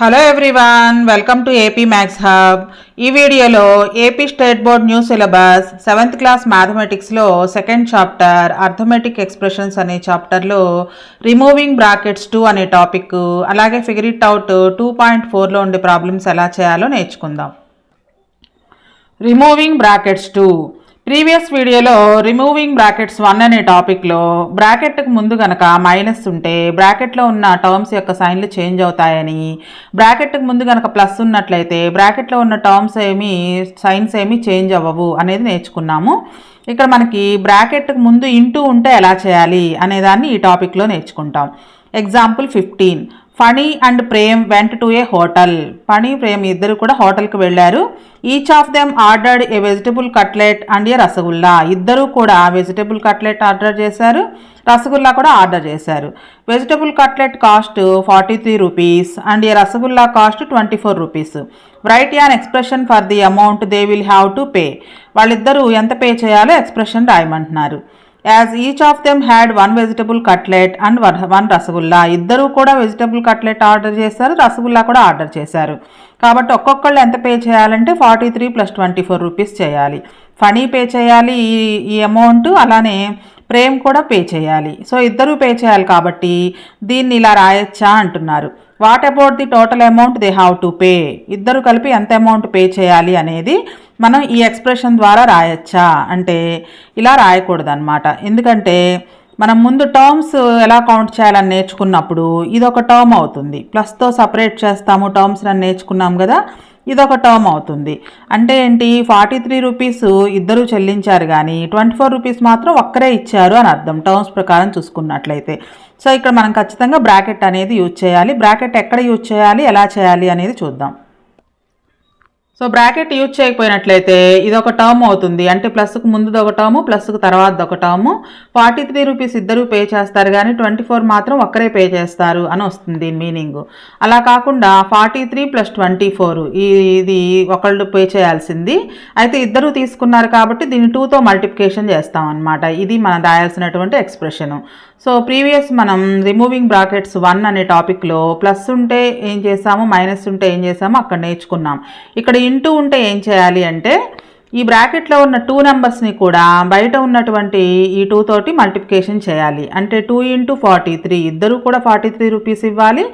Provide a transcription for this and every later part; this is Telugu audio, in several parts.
Hello everyone, welcome to AP maths hub. ఈ వీడియోలో AP state board new syllabus 7th class మ్యాథమెటిక్స్లో సెకండ్ చాప్టర్ అర్థమెటిక్ ఎక్స్ప్రెషన్స్ అనే చాప్టర్లో రిమూవింగ్ బ్రాకెట్స్ 2 అనే టాపిక్, అలాగే ఫిగర్ ఇట్ అవుట్ 2.4లో ఉండే ప్రాబ్లమ్స్ ఎలా చేయాలో నేర్చుకుందాం. Removing brackets 2. ప్రీవియస్ వీడియోలో రిమూవింగ్ బ్రాకెట్స్ 1 అనే టాపిక్లో బ్రాకెట్కి ముందు కనుక మైనస్ ఉంటే బ్రాకెట్లో ఉన్న టర్మ్స్ యొక్క సైన్లు చేంజ్ అవుతాయని, బ్రాకెట్కి ముందు కనుక ప్లస్ ఉన్నట్లయితే బ్రాకెట్లో ఉన్న టర్మ్స్ సైన్స్ ఏమీ చేంజ్ అవ్వవు అనేది నేర్చుకున్నాము. ఇక్కడ మనకి బ్రాకెట్కి ముందు ఇంటూ ఉంటే ఎలా చేయాలి అనేదాన్ని ఈ టాపిక్లో నేర్చుకుంటాం. Example 15. Phani and Prem went to a hotel. Phani, Prem ఇద్దరు కూడా హోటల్కి వెళ్ళారు. Each of them ordered a vegetable cutlet and a rasgulla. ఇద్దరు కూడా వెజిటబుల్ కట్లెట్ ఆర్డర్ చేశారు, రసగుల్లా కూడా ఆర్డర్ చేశారు. Vegetable cutlet cost 43 rupees and a rasgulla cost 24 rupees. Write an expression for the amount they will have to pay. వాళ్ళిద్దరూ ఎంత పే చేయాలో ఎక్స్ప్రెషన్ రాయమంటున్నారు. As each of them had 1 vegetable cutlet and 1 rasgulla. ఇద్దరు కూడా వెజిటబుల్ కట్లెట్ ఆర్డర్ చేశారు, రసగుల్లా కూడా ఆర్డర్ చేశారు. కాబట్టి ఒక్కొక్కళ్ళు ఎంత పే చేయాలంటే 43 + 24 రూపీస్ చేయాలి. ఫనీ పే చేయాలి ఈ అమౌంట్, అలానే ప్రేమ్ కూడా పే చేయాలి. సో ఇద్దరూ పే చేయాలి కాబట్టి దీన్ని ఇలా రాయొచ్చా అంటున్నారు. What about the total amount they have to pay. ఇద్దరు కలిపి ఎంత అమౌంట్ పే చేయాలి అనేది మనం ఈ ఎక్స్ప్రెషన్ ద్వారా రాయొచ్చా అంటే ఇలా రాయకూడదన్నమాట. ఎందుకంటే మనం ముందు టర్మ్స్ ఎలా కౌంట్ చేయాలని నేర్చుకున్నప్పుడు ఇదొక టర్మ్ అవుతుంది, ప్లస్తో సపరేట్ చేస్తాము టర్మ్స్ అని నేర్చుకున్నాం కదా, ఇదొక టర్మ్ అవుతుంది. అంటే ఏంటి, 43 రూపీస్ ఇద్దరు చెల్లించారు కానీ 24 రూపీస్ మాత్రం ఒక్కరే ఇచ్చారు అని అర్థం టర్మ్స్ ప్రకారం చూసుకున్నట్లయితే. సో ఇక్కడ మనం ఖచ్చితంగా బ్రాకెట్ అనేది యూజ్ చేయాలి. బ్రాకెట్ ఎక్కడ యూజ్ చేయాలి, ఎలా చేయాలి అనేది చూద్దాం. సో బ్రాకెట్ యూజ్ చేయకపోయినట్లయితే ఇదొక టర్మ్ అవుతుంది. అంటే ప్లస్కు ముందుది ఒక టర్ము, ప్లస్కు తర్వాత ఒక టర్ము. 43 రూపీస్ ఇద్దరు పే చేస్తారు కానీ 24 మాత్రం ఒక్కరే పే చేస్తారు అని వస్తుంది దీని మీనింగ్. అలా కాకుండా 43 + 24 ఇది ఒకళ్ళు పే చేయాల్సింది. అయితే ఇద్దరు తీసుకున్నారు కాబట్టి దీన్ని 2తో మల్టిప్లికేషన్ చేస్తాం అనమాట. ఇది మనం రాయాల్సినటువంటి ఎక్స్ప్రెషను. సో ప్రీవియస్ మనం రిమూవింగ్ బ్రాకెట్స్ 1 అనే టాపిక్లో ప్లస్ ఉంటే ఏం చేసాము, మైనస్ ఉంటే ఏం చేసాము అక్కడ నేర్చుకున్నాం. ఇక్కడ ఇంటూ ఉంటే ఏం చేయాలి అంటే ఈ బ్రాకెట్లో ఉన్న 2 నెంబర్స్ని కూడా బయట ఉన్నటువంటి ఈ 2 తోటి మల్టిప్లికేషన్ చేయాలి. అంటే 2 × 43 ఇద్దరు కూడా 43 రూపీస్ ఇవ్వాలి,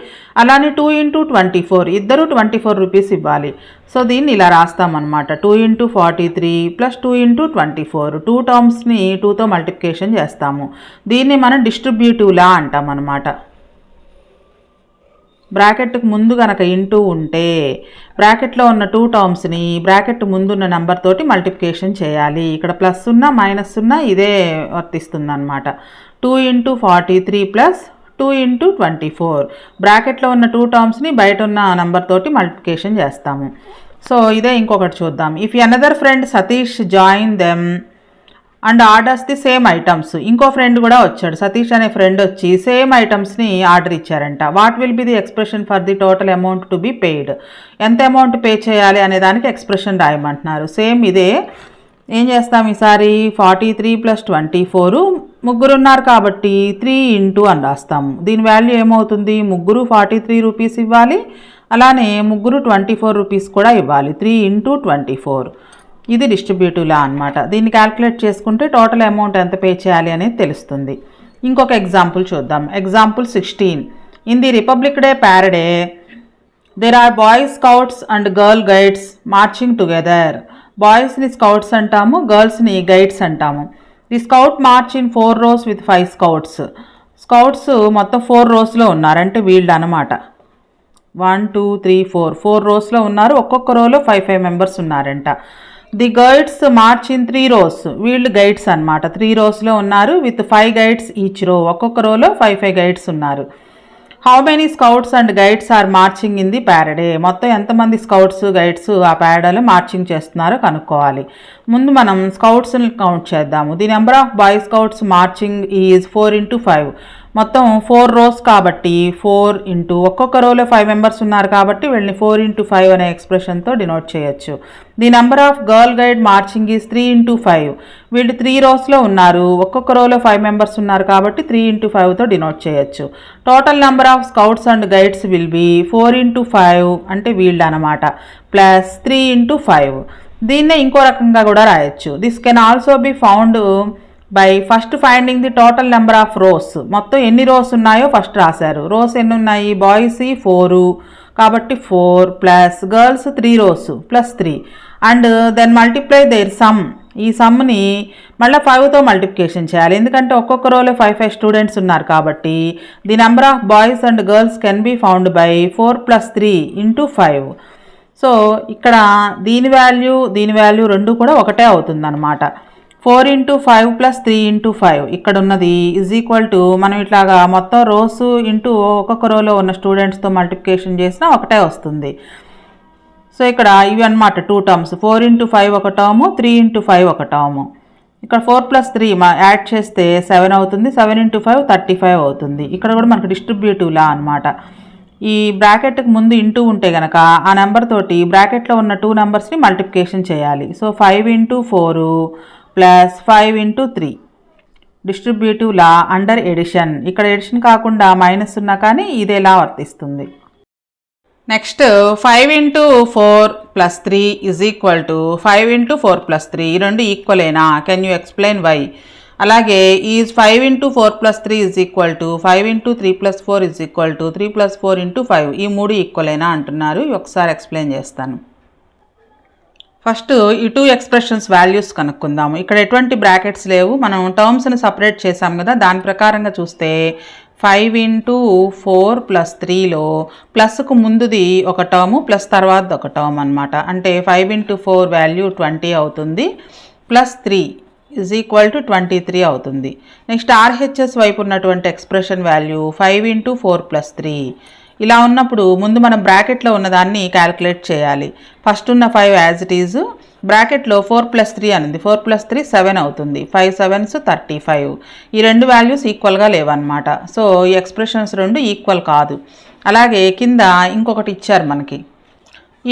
అలానే 2 × 24 ఇద్దరు 24 రూపీస్ ఇవ్వాలి. సో దీన్ని ఇలా రాస్తామన్నమాట. 2 × 43 + 2 × 24 2 టర్మ్స్ని 2తో మల్టిప్లికేషన్ చేస్తాము. దీన్ని మనం డిస్ట్రిబ్యూటివ్ లా అంటాం అన్నమాట. బ్రాకెట్కి ముందు కనుక ఇంటూ ఉంటే బ్రాకెట్లో ఉన్న 2 టర్మ్స్ని బ్రాకెట్ ముందున్న నెంబర్ తోటి మల్టిప్లికేషన్ చేయాలి. ఇక్కడ ప్లస్ ఉన్నా మైనస్ ఉన్నా ఇదే వర్తిస్తుంది అనమాట. 2 × 43 + 2 × 24 బ్రాకెట్లో ఉన్న 2 టర్మ్స్ని బయట ఉన్న నెంబర్ తోటి మల్టిప్లికేషన్ చేస్తాము. సో ఇదే ఇంకొకటి చూద్దాం. If another friend Satish join them and orders the same items. ఇంకో ఫ్రెండ్ కూడా వచ్చాడు, సతీష్ అనే ఫ్రెండ్ వచ్చి సేమ్ ఐటమ్స్ని ఆర్డర్ ఇచ్చారంట. What will be the expression for the total amount to be paid. ఎంత అమౌంట్ పే చేయాలి అనే దానికి ఎక్స్ప్రెషన్ రాయమంటున్నారు. సేమ్ ఇదే ఏం చేస్తాం ఈసారి 43 + 24 ముగ్గురు ఉన్నారు కాబట్టి 3 × అని రాస్తాము. దీని వాల్యూ ఏమవుతుంది, ముగ్గురు 43 రూపీస్ ఇవ్వాలి, అలానే ముగ్గురు 24 రూపీస్ కూడా ఇవ్వాలి. 3 × 24 ఇది డిస్ట్రిబ్యూటివ్ లా అనమాట. దీన్ని క్యాల్కులేట్ చేసుకుంటే టోటల్ అమౌంట్ ఎంత పే చేయాలి అనేది తెలుస్తుంది. ఇంకొక ఎగ్జాంపుల్ చూద్దాం. Example 16. In the republic day parade there are boys scouts and girl guides marching together. బాయ్స్ని స్కౌట్స్ అంటాము, గర్ల్స్ని గైడ్స్ అంటాము. The scout march in 4 rows with 5 scouts. Scouts మొత్తం 4 rowsలో ఉన్నారు, అంటే వీళ్ళు అనమాట. 1 2 3 4 rowsలో ఉన్నారు. ఒక్కొక్క రోలో 5 మెంబర్స్ ఉన్నారంట. The guides March in 3 rows. వీళ్ళు గైడ్స్ అనమాట, 3 rowsలో ఉన్నారు. విత్ 5 గైడ్స్ ఈచ్ రో, ఒక్కొక్క రోలో 5 గైడ్స్ ఉన్నారు. How many scouts and guides are marching in the parade. మొత్తం ఎంతమంది స్కౌట్స్ గైడ్స్ ఆ ప్యారడేలో మార్చింగ్ చేస్తున్నారో కనుక్కోవాలి. ముందు మనం స్కౌట్స్ని కౌంట్ చేద్దాము. The number of boy scouts marching is 4 × 5. మొత్తం 4 రోస్ కాబట్టి 4 ఇంటూ ఒక్కొక్క రోలో 5 మెంబర్స్ ఉన్నారు కాబట్టి వీళ్ళని 4 ఇంటూ 5 అనే ఎక్స్ప్రెషన్తో డినోట్ చేయొచ్చు. The number of girl guide marching is 3 into 5. వీళ్ళు 3 రోస్లో ఉన్నారు, ఒక్కొక్క రోలో 5 మెంబర్స్ ఉన్నారు కాబట్టి 3 ఇంటూ 5తో డినోట్ చేయొచ్చు. Total number of scouts and guides will be 4 into 5 అంటే వీళ్ళు అనమాట, ప్లస్ 3 ఇంటూ 5. దీన్నే ఇంకో రకంగా కూడా రాయొచ్చు. This can also be found by first finding the total number of rose. మొత్తం ఎన్ని రోస్ ఉన్నాయో ఫస్ట్ రాశారు. రోస్ ఎన్ని ఉన్నాయి, బాయ్స్ 4 కాబట్టి 4 plus girls 3 rows plus 3 and then multiply their sum. ఈ సమ్ని మళ్ళీ 5తో మల్టిప్లికేషన్ చేయాలి, ఎందుకంటే ఒక్కొక్క రోలో 5 స్టూడెంట్స్ ఉన్నారు కాబట్టి. The number of boys and girls can be found by 4 plus 3 into 5. So ఇక్కడ దీని వాల్యూ రెండు కూడా ఒకటే అవుతుంది అనమాట. 4 ఇంటూ 5 ప్లస్ 3 ఇంటూ 5 ఇక్కడ ఉన్నది ఈజ్ ఈక్వల్ టు మనం ఇట్లాగా మొత్తం రోస్ ఇంటూ ఒక్కొక్క రోలో ఉన్న స్టూడెంట్స్తో మల్టిప్లికేషన్ చేసినా ఒకటే వస్తుంది. సో ఇక్కడ ఇవి అనమాట 2 టర్మ్స్, 4 ఇంటూ 5 ఒక టర్ము, 3 ఇంటూ 5 ఒక టర్ము. ఇక్కడ 4 ప్లస్ 3 యాడ్ చేస్తే 7 అవుతుంది, 7 ఇంటూ 5 35 అవుతుంది. ఇక్కడ కూడా మనకు డిస్ట్రిబ్యూటివ్ లా అనమాట. ఈ బ్రాకెట్కి ముందు ఇంటూ ఉంటే కనుక ఆ నెంబర్ తోటి బ్రాకెట్లో ఉన్న 2 నెంబర్స్ని మల్టిప్లికేషన్ చేయాలి. So 5 into 4 plus 5 into 3 distributive law under addition. ఇక్కడ ఎడిషన్ కాకుండా మైనస్ ఉన్నా కానీ ఇదే లా వర్తిస్తుంది. Next 5 into 4 plus 3 is equal to 5 into 4 plus 3. ఈ రెండు ఈక్వలేనా, కెన్ యూ ఎక్స్ప్లెయిన్ వై? అలాగే is 5 into 4 plus 3 is equal to 5 into 3 plus 4 is equal to 3 plus 4 into 5. ఈ మూడు ఈక్వలేనా అంటున్నారు. ఒకసారి ఎక్స్ప్లెయిన్ చేస్తాను. ఫస్ట్ ఈ 2 ఎక్స్ప్రెషన్స్ వాల్యూస్ కనుక్కుందాము. ఇక్కడ ఎటువంటి బ్రాకెట్స్ లేవు, మనం టర్మ్స్ని సపరేట్ చేసాం కదా, దాని ప్రకారంగా చూస్తే 5 ఇంటూ 4 ప్లస్ 3లో ప్లస్కు ముందుది ఒక టర్ము ప్లస్ తర్వాత ఒక టర్మ్ అనమాట. అంటే 5 ఇంటూ 4 వాల్యూ 20 అవుతుంది, ప్లస్ 3 ఈజ్ ఈక్వల్ టు 23 అవుతుంది. నెక్స్ట్ ఆర్హెచ్ఎస్ వైపు ఉన్నటువంటి ఎక్స్ప్రెషన్ వాల్యూ 5 ఇంటూ 4 ప్లస్ 3. ఇలా ఉన్నప్పుడు ముందు మనం బ్రాకెట్లో ఉన్నదాన్ని క్యాలిక్యులేట్ చేయాలి. ఫస్ట్ ఉన్న 5 యాజ్ ఇట్ ఈజ్, బ్రాకెట్లో 4 ప్లస్ 3 అనింది, 4 ప్లస్ 3 7 అవుతుంది, 5 7s 35. ఈ రెండు వాల్యూస్ ఈక్వల్గా లేవన్నమాట. సో ఈ ఎక్స్ప్రెషన్స్ రెండు ఈక్వల్ కాదు. అలాగే కింద ఇంకొకటి ఇచ్చారు మనకి,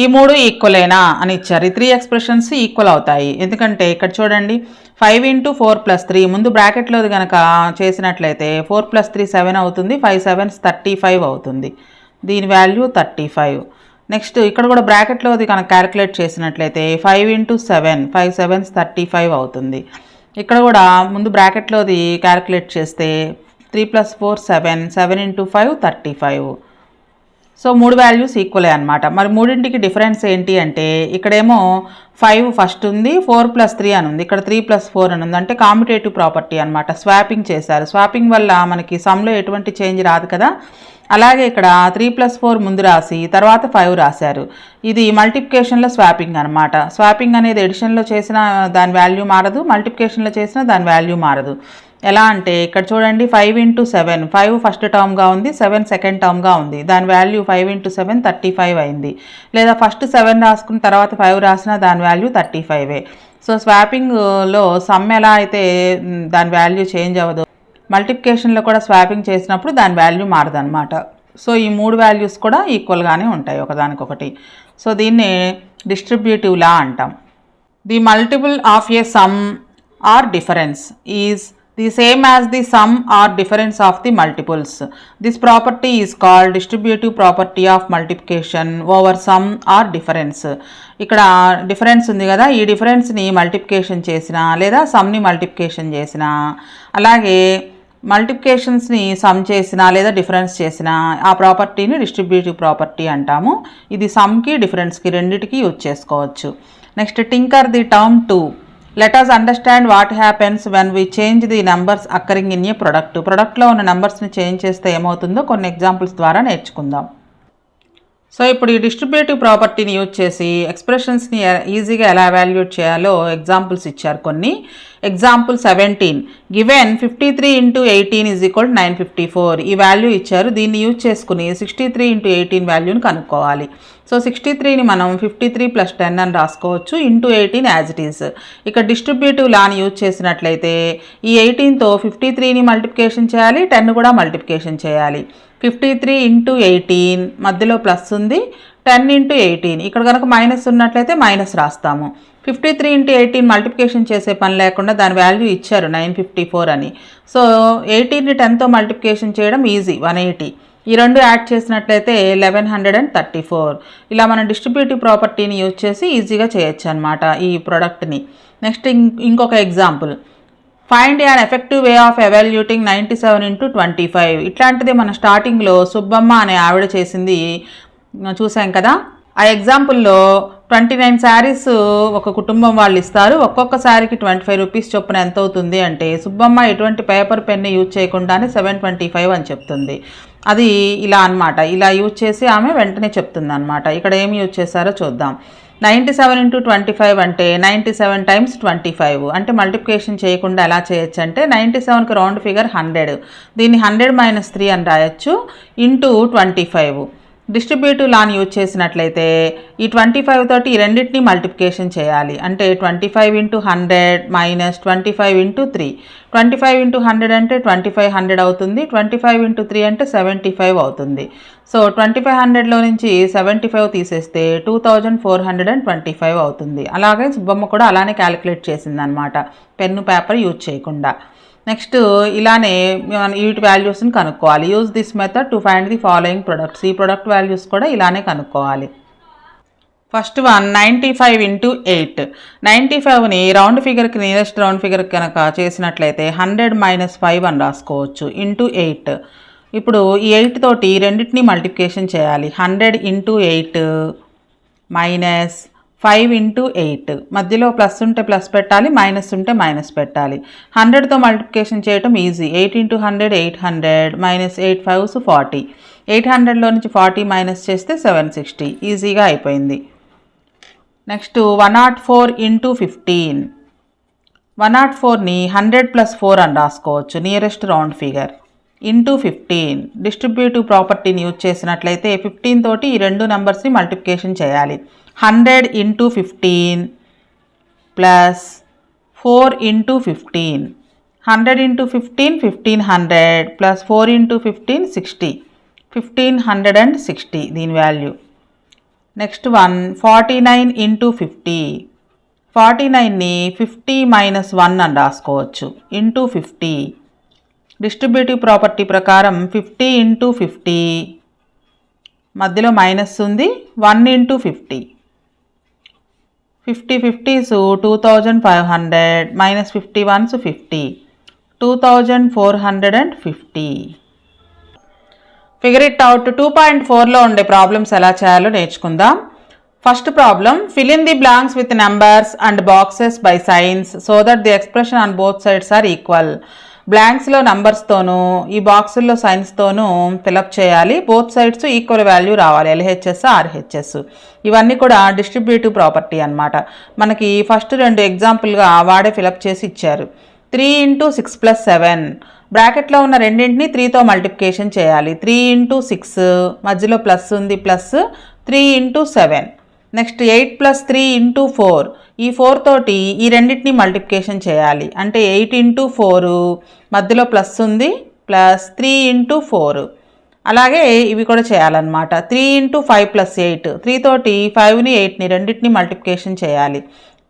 ఈ మూడు ఈక్వలేనా అని ఇచ్చారు. ఈ 3 ఎక్స్ప్రెషన్స్ ఈక్వల్ అవుతాయి, ఎందుకంటే ఇక్కడ చూడండి 5 ఇంటూ 4 ప్లస్ 3 ముందు బ్రాకెట్లోది కనుక చేసినట్లయితే 4 ప్లస్ 3 7 అవుతుంది, 5 7s 35 అవుతుంది, దీని వాల్యూ 35. నెక్స్ట్ ఇక్కడ కూడా బ్రాకెట్లోది కనుక క్యాలిక్యులేట్ చేసినట్లయితే 5 ఇంటూ 7 5 7s 35 అవుతుంది. ఇక్కడ కూడా ముందు బ్రాకెట్లోది క్యాలిక్యులేట్ చేస్తే 3 ప్లస్ 4 7 7 ఇంటూ 5 35. సో మూడు వాల్యూస్ ఈక్వలే అనమాట. మరి మూడింటికి డిఫరెన్స్ ఏంటి అంటే ఇక్కడేమో 5 ఫస్ట్ ఉంది, 4 ప్లస్ 3 అని ఉంది, ఇక్కడ 3 ప్లస్ 4 అని ఉంది. అంటే కామ్యుటేటివ్ ప్రాపర్టీ అనమాట, స్వాపింగ్ చేశారు. స్వాపింగ్ వల్ల మనకి సమ్లో ఎటువంటి చేంజ్ రాదు కదా. అలాగే ఇక్కడ 3 ప్లస్ 4 ముందు రాసి తర్వాత 5 రాశారు. ఇది మల్టిప్లికేషన్లో స్వాపింగ్ అనమాట. స్వాపింగ్ అనేది ఎడిషన్లో చేసిన దాని వాల్యూ మారదు, మల్టిప్లికేషన్లో చేసిన దాని వాల్యూ మారదు. ఎలా అంటే ఇక్కడ చూడండి 5 ఇంటూ 7, 5 ఫస్ట్ టర్మ్గా ఉంది, 7 సెకండ్ టర్మ్గా ఉంది, దాని వాల్యూ 5 ఇంటూ 7 35 అయింది. లేదా ఫస్ట్ 7 రాసుకున్న తర్వాత 5 రాసినా దాని వాల్యూ 35. సో స్వాపింగ్లో సమ్ ఎలా అయితే దాని వాల్యూ చేంజ్ అవ్వదు, మల్టిప్లికేషన్లో కూడా స్వాపింగ్ చేసినప్పుడు దాని వాల్యూ మారదనమాట. సో ఈ మూడు వాల్యూస్ కూడా ఈక్వల్గానే ఉంటాయి ఒకదానికొకటి. సో దీన్ని డిస్ట్రిబ్యూటివ్ లా అంటాం. The multiple of a sum or difference is the same as the sum or difference of the multiples. This property is called distributive property of multiplication over sum or difference. ఇక్కడ డిఫరెన్స్ ఉంది కదా, ఈ డిఫరెన్స్ని మల్టిప్లికేషన్ చేసినా లేదా సమ్ని మల్టిప్లికేషన్ చేసినా, అలాగే మల్టిప్లికేషన్స్ని సమ్ చేసినా లేదా డిఫరెన్స్ చేసినా ఆ ప్రాపర్టీని డిస్ట్రిబ్యూటివ్ ప్రాపర్టీ అంటాము. ఇది సమ్కి డిఫరెన్స్కి రెండిటికి యూజ్ చేసుకోవచ్చు. Next tinker the term 2. Let us understand what happens when we change the numbers occurring in a product. ప్రొడక్ట్లో ఉన్న నెంబర్స్ని చేంజ్ చేస్తే ఏమవుతుందో కొన్ని ఎగ్జాంపుల్స్ ద్వారా నేర్చుకుందాం. సో ఇప్పుడు ఈ డిస్ట్రిబ్యూటివ్ ప్రాపర్టీని యూజ్ చేసి ఎక్స్ప్రెషన్స్ని ఈజీగా ఎలా ఎవాల్యుయేట్ చేయాలో ఎగ్జాంపుల్స్ ఇచ్చారు కొన్ని. Example 17, given 53 × 18 = 954. ఈ వాల్యూ ఇచ్చారు. దీన్ని యూజ్ చేసుకుని 63 × 18 వాల్యూని కనుక్కోవాలి. సో 63ని మనం 53 + 10 అని రాసుకోవచ్చు, ఇంటూ 18 యాజ్ ఇట్ ఈస్. ఇక్కడ డిస్ట్రిబ్యూటివ్ లాని యూజ్ చేసినట్లయితే ఈ 18తో 53ని మల్టిప్లికేషన్ చేయాలి, 10 కూడా మల్టిప్లికేషన్ చేయాలి. 53 × 18 మధ్యలో ప్లస్ ఉంది, 10 × 18 ఇక్కడ కనుక మైనస్ ఉన్నట్లయితే మైనస్ రాస్తాము. 53 × 18 మల్టిప్లికేషన్ చేసే పని లేకుండా దాని వాల్యూ ఇచ్చారు 954 అని. సో 18ని 10తో మల్టిప్లికేషన్ చేయడం ఈజీ, 180. ఈ రెండు యాడ్ చేసినట్లయితే 1134. ఇలా మనం డిస్ట్రిబ్యూటివ్ ప్రాపర్టీని యూజ్ చేసి ఈజీగా చేయొచ్చు అనమాట ఈ ప్రోడక్ట్ని. నెక్స్ట్ ఇంకొక example, find an effective way of evaluating 97 × 25. ఇట్లాంటిదే మన స్టార్టింగ్లో సుబ్బమ్మ అనే ఆవిడ చేసింది చూసాం కదా. ఆ ఎగ్జాంపుల్లో 29 శారీస్ ఒక కుటుంబం వాళ్ళు ఇస్తారు. ఒక్కొక్క శారీకి 25 రూపీస్ చొప్పున ఎంత అవుతుంది అంటే సుబ్బమ్మ ఎటువంటి పేపర్ పెన్ యూజ్ చేయకుండానే 725 అని చెప్తుంది. అది ఇలా అనమాట. ఇలా యూజ్ చేసి ఆమె వెంటనే చెప్తుంది అనమాట. ఇక్కడ ఏమి యూజ్ చేశారో చూద్దాం. 97 × 25 అంటే 97 × 25. అంటే మల్టిప్లికేషన్ చేయకుండా ఎలా చేయొచ్చు అంటే 97కి రౌండ్ ఫిగర్ 100, దీన్ని 100 - 3 అని రాయొచ్చు, ఇంటూ 25. డిస్ట్రిబ్యూటివ్ లాని యూజ్ చేసినట్లయితే ఈ 25 తోటి ఈ రెండింటిని మల్టిప్లికేషన్ చేయాలి. అంటే 25 × 100 - 25 × 3. 25 × 100 అంటే 2500 అవుతుంది, 25 × 3 అంటే 75 అవుతుంది. సో 2500లో నుంచి 75 తీసేస్తే 2425 అవుతుంది. అలాగే సుబ్బమ్మ కూడా అలానే క్యాలిక్యులేట్ చేసిందనమాట, పెన్ను పేపర్ యూజ్ చేయకుండా. నెక్స్ట్ ఇలానే వీటి వాల్యూస్ని కనుక్కోవాలి. Use this method to find the following products. ఈ ప్రొడక్ట్ వాల్యూస్ కూడా ఇలానే కనుక్కోవాలి. First one 95 × 8. 95ని రౌండ్ ఫిగర్కి నియరెస్ట్ రౌండ్ ఫిగర్ కనుక చేసినట్లయితే 100 - 5 అని రాసుకోవచ్చు, ఇంటూ 8. ఇప్పుడు ఈ 8 తోటి రెండింటిని మల్టిప్లికేషన్ చేయాలి. 100 × 8 మైనస్ 5 × 8. మధ్యలో ప్లస్ ఉంటే ప్లస్ పెట్టాలి, మైనస్ ఉంటే మైనస్ పెట్టాలి. 100తో మల్టిప్లికేషన్ చేయటం ఈజీ. 8 × 100 800 minus 8 5s 40. 800లో నుంచి 40 మైనస్ చేస్తే 760. ఈజీగా అయిపోయింది. నెక్స్ట్ 104 × 15. 104ని 100 + 4 అని రాసుకోవచ్చు, nearest round figure, into 15. Distributive ప్రాపర్టీని యూజ్ చేసినట్లయితే 15 తోటి ఈ రెండు నెంబర్స్ని మల్టిప్లికేషన్ చేయాలి. 100 × 15 ప్లస్ 4 × 15. 100 × 15 1500 ప్లస్ 4 × 15 60. 1560 దీని వాల్యూ. Next one 49 × 50. 49ని 50 - 1 అని రాసుకోవచ్చు, ఇంటూ 50. డిస్ట్రిబ్యూటివ్ ప్రాపర్టీ ప్రకారం 50 × 50 మధ్యలో మైనస్ ఉంది, 1 × 50. 50 50s 2500 minus 51s 50. 2450. Figure it out. 2.4లో ఉండే ప్రాబ్లమ్స్ ఎలా చేయాలో నేర్చుకుందాం. First problem, fill in the blanks with numbers and boxes by signs so that the expression on both sides are equal. బ్లాంక్స్లో నంబర్స్తోనూ ఈ బాక్సుల్లో సైన్స్తోనూ ఫిలప్ చేయాలి. బోత్ సైడ్స్ ఈక్వల్ వాల్యూ రావాలి, LHS RHS. ఇవన్నీ కూడా డిస్ట్రిబ్యూటివ్ ప్రాపర్టీ అనమాట. మనకి ఫస్ట్ రెండు ఎగ్జాంపుల్గా వాడే ఫిలప్ చేసి ఇచ్చారు. 3 × 6 + 7. బ్రాకెట్లో ఉన్న రెండింటిని 3తో మల్టిప్లికేషన్ చేయాలి. 3 × 6 మధ్యలో ప్లస్ ఉంది, ప్లస్ 3 × 7. నెక్స్ట్ 8 + 3 × 4. ఈ 4 తోటి ఈ రెండింటిని మల్టిప్లికేషన్ చేయాలి. అంటే 8 × 4 మధ్యలో ప్లస్ ఉంది, ప్లస్ 3 × 4. అలాగే ఇవి కూడా చేయాలన్నమాట. 3 × 5 + 8. 3 తోటి 5ని 8ని రెండింటిని మల్టిప్లికేషన్ చేయాలి.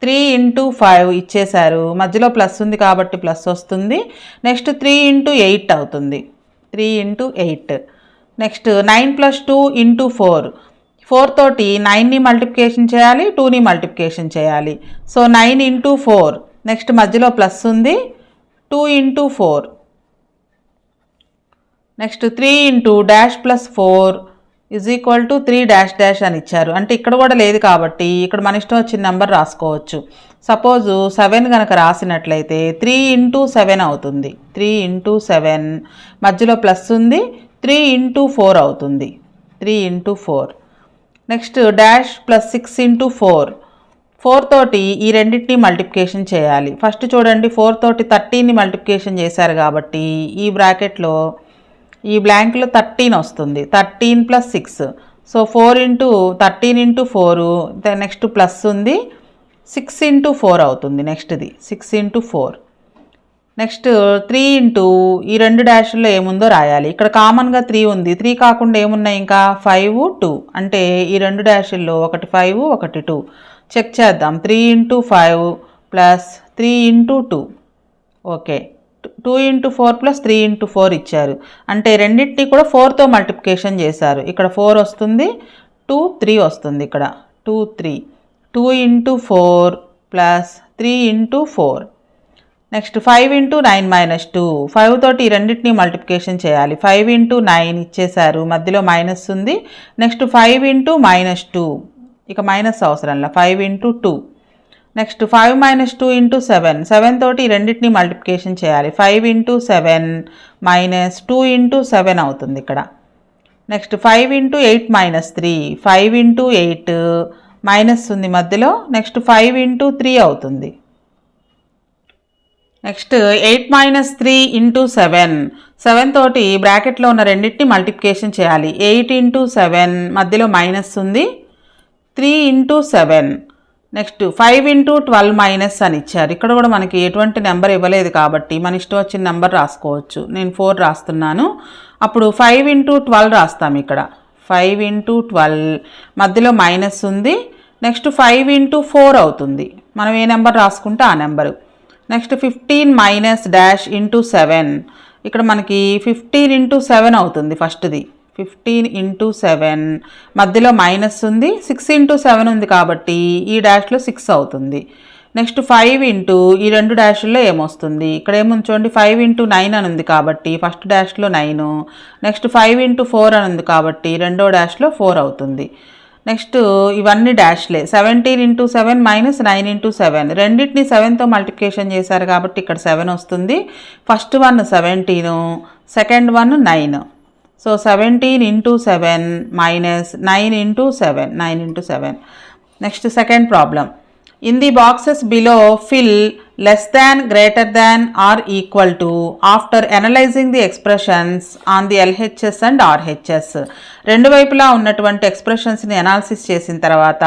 3 × 5 ఇచ్చేశారు, మధ్యలో ప్లస్ ఉంది కాబట్టి ప్లస్ వస్తుంది. నెక్స్ట్ 3 × 8 అవుతుంది, 3 × 8. నెక్స్ట్ 9 + 2 × 4. 4 తోటి 9ని మల్టిప్లికేషన్ చేయాలి, 2ని మల్టిప్లికేషన్ చేయాలి. సో 9 × 4. నెక్స్ట్ మధ్యలో ప్లస్ ఉంది, 2 × 4. నెక్స్ట్ 3 × డాష్ + 4 = 3 అని ఇచ్చారు. అంటే ఇక్కడ కూడా లేదు కాబట్టి ఇక్కడ మన ఇష్టం వచ్చిన నెంబర్ రాసుకోవచ్చు. సపోజు 7 కనుక రాసినట్లయితే 3 × 7 అవుతుంది. 3 × 7 మధ్యలో ప్లస్ ఉంది, 3 × 4 అవుతుంది. 3 × 4. నెక్స్ట్ డాష్ ప్లస్ 6 ఇంటూ 4, 4 తోటి ఈ రెండింటిని మల్టిప్లికేషన్ చేయాలి. ఫస్ట్ చూడండి 4 తోటి 13ని మల్టిప్లికేషన్ చేశారు కాబట్టి ఈ బ్రాకెట్లో ఈ బ్లాంక్లో 13 వస్తుంది. 13 plus 6, so 4 into 13 into 4, next plus ఉంది 6 ఇంటూ 4 అవుతుంది. నెక్స్ట్ది 6 ఇంటూ 4. నెక్స్ట్ 3 ఇంటూ ఈ రెండు డాష్ల్లో ఏముందో రాయాలి. ఇక్కడ కామన్గా 3 ఉంది. 3 కాకుండా ఏమున్నాయి ఇంకా 5, 2, అంటే ఈ రెండు డాష్ల్లో ఒకటి 5 ఒకటి 2. చెక్ చేద్దాం. 3 into 5 plus 3 into 2, okay. 2 into 4 plus 3 into 4 ఇచ్చారు, అంటే రెండింటినీ కూడా 4తో మల్టిప్లికేషన్ చేశారు. ఇక్కడ 4 వస్తుంది, 2, 3 వస్తుంది. ఇక్కడ 2, 3. 2 into 4 plus 3 into 4. Next 5 into 9 minus 2, 5 తోటి ఈ రెండింటిని మల్టిప్లికేషన్ చేయాలి. 5 ఇంటూ 9 ఇచ్చేశారు, మధ్యలో మైనస్ ఉంది. నెక్స్ట్ 5 ఇంటూ మైనస్ 2, ఇక మైనస్ అవసరంలా, 5 ఇంటూ 2. నెక్స్ట్ 5 మైనస్ 2 ఇంటూ 7, 7 తోటి ఈ రెండింటిని మల్టిప్లికేషన్ చేయాలి. 5 ఇంటూ 7 మైనస్ 2 ఇంటూ 7 అవుతుంది ఇక్కడ. Next 5 into 8 minus 3, 5 into 8 minus ఉంది మధ్యలో. నెక్స్ట్ 5 ఇంటూ 3 అవుతుంది. నెక్స్ట్ 8 మైనస్ 3 ఇంటూ 7, 7 తోటి బ్రాకెట్లో ఉన్న రెండింటిని మల్టిప్లికేషన్ చేయాలి. 8 ఇంటూ 7 మధ్యలో మైనస్ ఉంది, 3 ఇంటూ 7. నెక్స్ట్ 5 ఇంటూ 12 మైనస్ అని ఇచ్చారు. ఇక్కడ కూడా మనకి ఎటువంటి నెంబర్ ఇవ్వలేదు కాబట్టి మన ఇష్టం వచ్చిన నెంబర్ రాసుకోవచ్చు. నేను 4 రాస్తున్నాను. అప్పుడు 5 ఇంటూ 12 రాస్తాం. ఇక్కడ 5 ఇంటూ 12 మధ్యలో మైనస్ ఉంది. నెక్స్ట్ 5 ఇంటూ 4 అవుతుంది. మనం ఏ నెంబర్ రాసుకుంటే ఆ number. Next 15 minus dash into 7, ఇక్కడ మనకి 15 ఇంటూ 7 అవుతుంది. ఫస్ట్ది 15 ఇంటూ 7 మధ్యలో మైనస్ ఉంది, 6 ఇంటూ 7 ఉంది కాబట్టి ఈ డాష్లో 6 అవుతుంది. నెక్స్ట్ 5 ఇంటూ ఈ రెండు డాష్ల్లో ఏమొస్తుంది, ఇక్కడ ఏముంచోండి 5 ఇంటూ 9 అని ఉంది కాబట్టి ఫస్ట్ డాష్లో 9. నెక్స్ట్ 5 ఇంటూ 4 అని ఉంది కాబట్టి రెండో డాష్లో 4 అవుతుంది. నెక్స్ట్ ఇవన్నీ డాష్లే. 17 ఇంటూ 7 మైనస్ 9 ఇంటూ 7, రెండింటిని 7తో మల్టిప్లికేషన్ చేశారు కాబట్టి ఇక్కడ 7 వస్తుంది. First one 17, second one 9. So 17 into 7 minus 9 into 7, 9 into 7. Next second problem. In the boxes below, fill less than, greater than or equal to after analyzing the expressions on the LHS and RHS. రెండు వైపులా ఉన్నటువంటి ఎక్స్ప్రెషన్స్ని అనాలిసిస్ చేసిన తర్వాత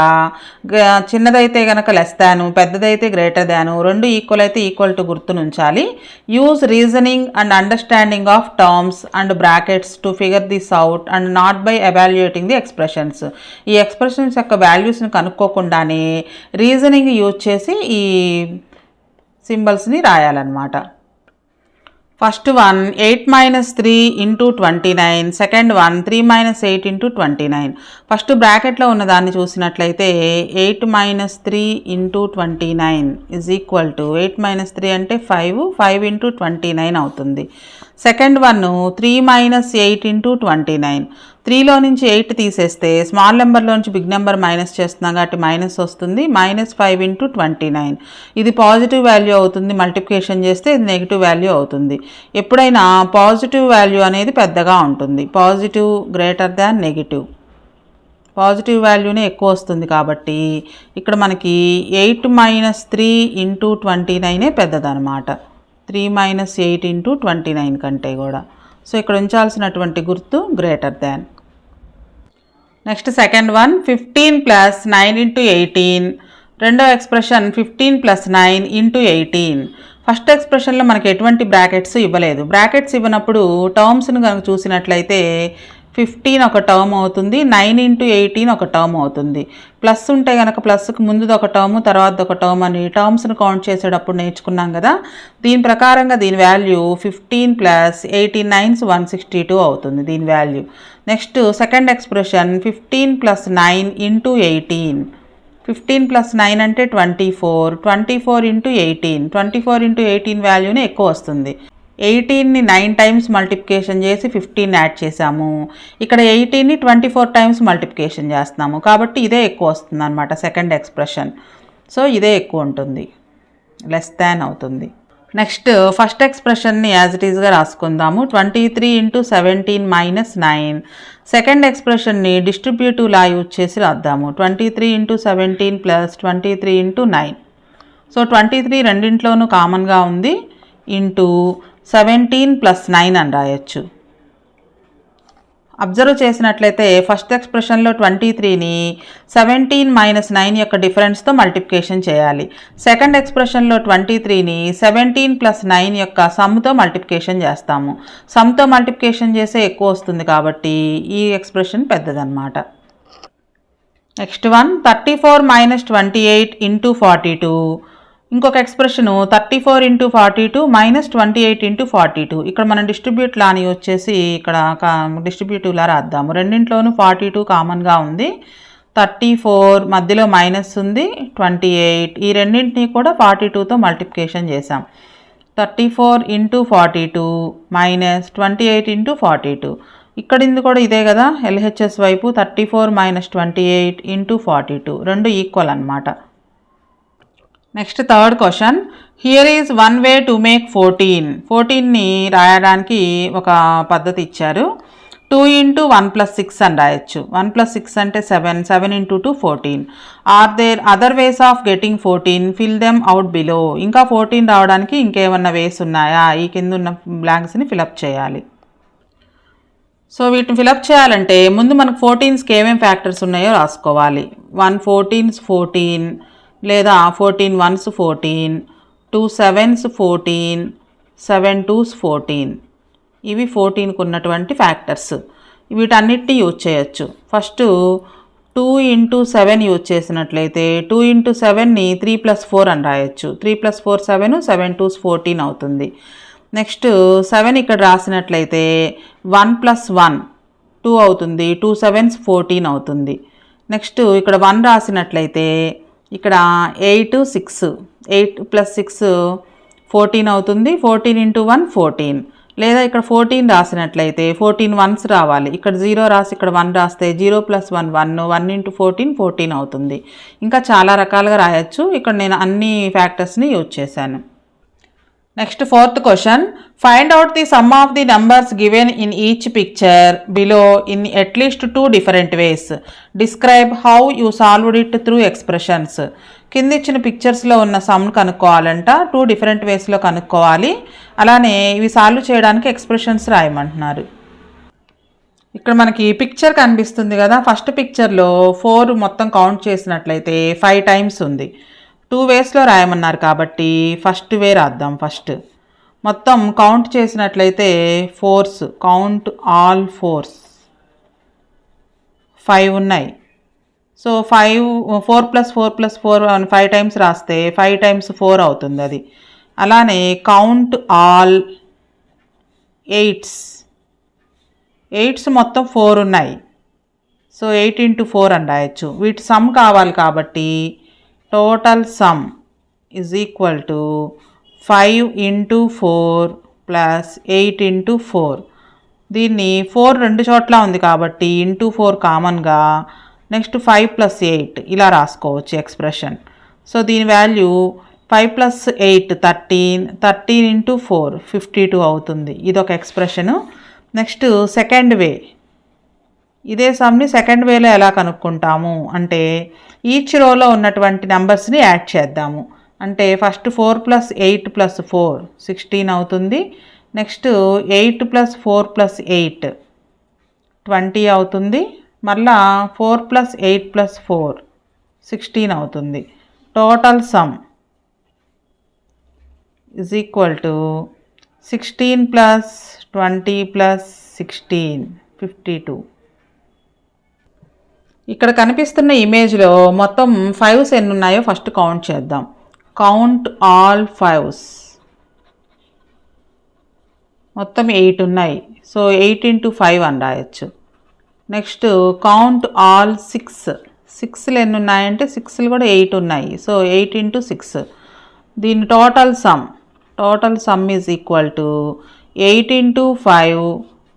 చిన్నదైతే కనుక లెస్ దాను, పెద్దదైతే గ్రేటర్ దాను, రెండు ఈక్వల్ అయితే ఈక్వల్ టు గుర్తునుంచాలి. Use reasoning and understanding of terms and brackets to figure this out and not by evaluating the expressions. ఈ ఎక్స్ప్రెషన్స్ యొక్క వాల్యూస్ని కనుక్కోకుండానే రీజనింగ్ యూజ్ చేసి ఈ సింబల్స్ని రాయాలన్నమాట. First one 8 minus 3 into 29, second one 3 minus 8 into 29. First బ్రాకెట్లో ఉన్న దాన్ని చూసినట్లయితే 8 minus 3 into 29 is equal to 8 minus 3 అంటే 5 ఇంటూ 29 అవుతుంది. సెకండ్ వన్ 3 మైనస్ 8 ఇంటూ 29, 3లో నుంచి 8 తీసేస్తే స్మాల్ నెంబర్లో నుంచి బిగ్ నెంబర్ మైనస్ చేస్తున్నాం కాబట్టి మైనస్ వస్తుంది. మైనస్ 5 ఇంటూ 29, ఇది పాజిటివ్ వాల్యూ అవుతుంది. మల్టిప్లికేషన్ చేస్తే ఇది నెగిటివ్ వాల్యూ అవుతుంది. ఎప్పుడైనా పాజిటివ్ వాల్యూ అనేది పెద్దగా ఉంటుంది. Positive greater than negative, positive వాల్యూనే ఎక్కువ వస్తుంది కాబట్టి ఇక్కడ మనకి 8 మైనస్ 3 ఇంటూ 29 పెద్దదన్నమాట. 3 మైనస్ 8 ఇంటూ 29 కంటే కూడా. సో ఇక్కడ ఉంచాల్సినటువంటి గుర్తు greater than. Next second one 15 plus 9 into 18, రెండో ఎక్స్ప్రెషన్ 15 ప్లస్ 9 ఇంటూ 18. ఫస్ట్ ఎక్స్ప్రెషన్లో మనకి ఎటువంటి బ్రాకెట్స్ ఇవ్వలేదు. బ్రాకెట్స్ ఇవ్వనప్పుడు టర్మ్స్ని కనుక చూసినట్లయితే 15 ఒక టర్మ్ అవుతుంది, 9 ఇంటూ 18 ఒక టర్మ్ అవుతుంది. ప్లస్ ఉంటే కనుక ప్లస్కి ముందుది ఒక టర్మ్ తర్వాత ఒక టర్మ్ అని టర్మ్స్ని కౌంట్ చేసేటప్పుడు నేర్చుకున్నాం కదా. దీని ప్రకారంగా దీని వాల్యూ 15 ప్లస్ 18 9 162 అవుతుంది దీని value. Next second expression 15 plus 9 into 18, 15 plus 9 అంటే 24, 24 ఇంటూ 18, 24 ఇంటూ 18 వాల్యూనే ఎక్కువ వస్తుంది. 18ని 9 టైమ్స్ మల్టిప్లికేషన్ చేసి 15 యాడ్ చేసాము. ఇక్కడ 18ని 24 టైమ్స్ మల్టిప్లికేషన్ చేస్తున్నాము కాబట్టి ఇదే ఎక్కువ వస్తుంది అనమాట సెకండ్ ఎక్స్ప్రెషన్. సో ఇదే ఎక్కువ ఉంటుంది, లెస్ దాన్ అవుతుంది. నెక్స్ట్ ఫస్ట్ ఎక్స్ప్రెషన్ని యాజ్ ఇట్ ఈస్గా రాసుకుందాము. 23 × 17 - 9. సెకండ్ ఎక్స్ప్రెషన్ని డిస్ట్రిబ్యూటివ్ లా యూజ్ చేసి రాద్దాము. 23 × 17 + 23 × 9. సో 23 రెండింట్లోనూ కామన్గా ఉంది, ఇంటూ 17 + 9 అని రాయొచ్చు. అబ్జర్వ్ చేసినట్లయితే ఫస్ట్ ఎక్స్ప్రెషన్లో 23ని 17 - 9 యొక్క డిఫరెన్స్తో మల్టిప్లికేషన్ చేయాలి. సెకండ్ ఎక్స్ప్రెషన్లో 23ని 17 + 9 యొక్క సమ్తో మల్టిప్లికేషన్ చేస్తాము. సమ్తో మల్టిప్లికేషన్ చేస్తే ఎక్కువ వస్తుంది కాబట్టి ఈ ఎక్స్ప్రెషన్ పెద్దదన్నమాట. Next one 34 - 28 × 42. ఇంకొక ఎక్స్ప్రెషను 34 × 42 - 28 × 42. ఇక్కడ మనం డిస్ట్రిబ్యూట్ లాని వచ్చేసి ఇక్కడ డిస్ట్రిబ్యూటివ్ లా రాద్దాము. రెండింట్లోనూ 42 కామన్గా ఉంది, 34 మధ్యలో మైనస్ ఉంది, 28 ఈ రెండింటినీ కూడా 42తో మల్టిప్లికేషన్ చేసాం. 34 × 42 - 28 × 42. ఇక్కడింది కూడా ఇదే కదా, LHS వైపు 34 - 28 × 42 రెండు ఈక్వల్ అన్నమాట. Next third question, here is one way to make 14. 14ని రాయడానికి ఒక పద్ధతి ఇచ్చారు. 2 × 1 + 6 అని రాయొచ్చు. 1 + 6 అంటే 7, 7 × 2 14. Are there other ways of getting 14? Fill them out below. ఇంకా 14 రావడానికి ఇంకేమన్నా వేస్ ఉన్నాయా? ఈ కింద ఉన్న బ్లాంక్స్ని ఫిలప్ చేయాలి. సో వీటిని ఫిలప్ చేయాలంటే ముందు మనకు 14స్కి ఏమేమి ఫ్యాక్టర్స్ ఉన్నాయో రాసుకోవాలి. 1 14s 14, లేదా 14 1s 14, 2 7s 14, 7 2s 14. ఇవి 14కు ఉన్నటువంటి ఫ్యాక్టర్స్. వీటన్నిటిని యూజ్ చేయొచ్చు. ఫస్ట్ 2 × 7 యూజ్ చేసినట్లయితే 2 × 7ని 3 + 4 అని రాయొచ్చు. 3 + 4 7, 7 2s 14 అవుతుంది. నెక్స్ట్ 7 ఇక్కడ రాసినట్లయితే 1 + 1 2 అవుతుంది, 2 7s 14 అవుతుంది. నెక్స్ట్ ఇక్కడ 1 రాసినట్లయితే ఇక్కడ 8 6, 8 + 6 14 అవుతుంది, 14 × 1 14. లేదా ఇక్కడ 14 రాసినట్లయితే 14 1s రావాలి. ఇక్కడ 0 రాసి ఇక్కడ 1 రాస్తే 0 + 1 1, 1 × 14 14 అవుతుంది. ఇంకా చాలా రకాలుగా రాయొచ్చు. ఇక్కడ నేను అన్ని ఫ్యాక్టర్స్ని యూజ్ చేశాను. Next fourth question, find out the some of the numbers given in each picture below in at least 2 different ways. Describe how you solved it through expressions. కింద ఇచ్చిన పిక్చర్స్లో ఉన్న సమ్ కనుక్కోవాలంట, 2 డిఫరెంట్ వేస్లో కనుక్కోవాలి. అలానే ఇవి సాల్వ్ చేయడానికి ఎక్స్ప్రెషన్స్ రాయమంటున్నారు. ఇక్కడ మనకి పిక్చర్ కనిపిస్తుంది కదా, ఫస్ట్ పిక్చర్లో 4 మొత్తం కౌంట్ చేసినట్లయితే 5 టైమ్స్ ఉంది. 2 వేస్లో రాయమన్నారు కాబట్టి ఫస్ట్ వే రాద్దాం. ఫస్ట్ మొత్తం కౌంట్ చేసినట్లయితే 4s, కౌంట్ ఆల్ 4s 5 ఉన్నాయి. సో 4 + 4 + 4 5 టైమ్స్ రాస్తే 5 టైమ్స్ 4 అవుతుంది అది. అలానే కౌంట్ ఆల్ 8s, 8s మొత్తం 4 ఉన్నాయి. సో 8 × 4 అని రాయొచ్చు. వీటి సమ్ కావాలి కాబట్టి total some is equal to 5 × 4 + 8 × 4. దీన్ని 4 రెండు చోట్ల ఉంది కాబట్టి × 4 కామన్గా, నెక్స్ట్ 5 + 8 ఇలా రాసుకోవచ్చు ఎక్స్ప్రెషన్. సో దీని వాల్యూ 5 + 8 13, 13 × 4 52 అవుతుంది. ఇదొక ఎక్స్ప్రెషను. నెక్స్ట్ సెకండ్ వే, ఇదే సమ్ని సెకండ్ వేలో ఎలా కనుక్కుంటాము అంటే ఈచ్ రోలో ఉన్నటువంటి నెంబర్స్ని యాడ్ చేద్దాము. అంటే ఫస్ట్ 4 + 8 + 4 16 అవుతుంది. నెక్స్ట్ 8 + 4 + 8 20 అవుతుంది. మళ్ళా 4 + 8 + 4 16 అవుతుంది. Total some is equal to 16 + 20 + 16 52. ఇక్కడ కనిపిస్తున్న ఇమేజ్లో మొత్తం 5s ఎన్ని ఉన్నాయో ఫస్ట్ కౌంట్ చేద్దాం. కౌంట్ ఆల్ 5s మొత్తం 8 ఉన్నాయి. సో 8 × 5 అని రాయొచ్చు. నెక్స్ట్ కౌంట్ ఆల్ 6, 6లు ఎన్ని ఉన్నాయంటే 6లు కూడా 8 ఉన్నాయి. సో 8 × 6. దీని total some is equal to 8 × 5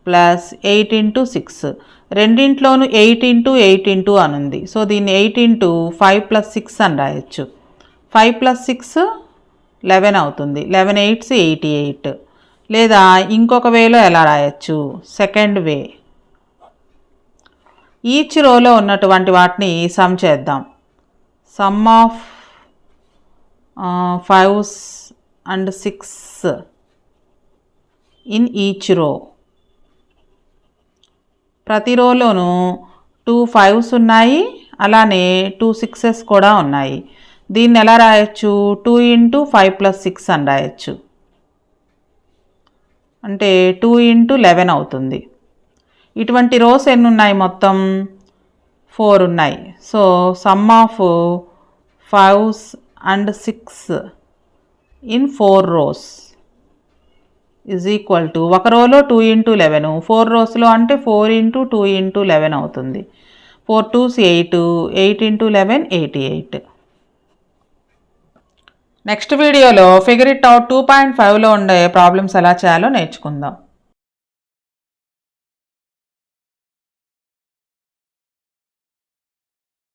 + 8 × 6. రెండింట్లోనూ 8 × 8 × అని ఉంది. సో దీన్ని 8 × 5 + 6 అని రాయొచ్చు. 5 + 6 11 అవుతుంది. 11 8s 88. లేదా ఇంకొక వేలో ఎలా రాయొచ్చు, సెకండ్ వే. ఈచ్ రోలో ఉన్నటువంటి వాటిని సమ్ చేద్దాం. Some of 5s and 6 in each row. ప్రతి రోలోనూ 2 5s ఉన్నాయి, అలానే 2 6s కూడా ఉన్నాయి. దీన్ని ఎలా రాయొచ్చు, 2 × 5 + 6 అని రాయొచ్చు. అంటే 2 × 11 అవుతుంది. ఇటువంటి రోస్ ఎన్ని ఉన్నాయి, మొత్తం 4 ఉన్నాయి. So some of 5s and 6 in 4 rows is equal to, ఒక రోలో 2 × 11, 4 రోస్లో అంటే 4 × 2 × 11 అవుతుంది. 4 2s 8, 8 × 11 88. నెక్స్ట్ వీడియోలో ఫిగర్ ఇట్ అవుట్ 2.5లో ఉండే ప్రాబ్లమ్స్ ఎలా చేయాలో నేర్చుకుందాం.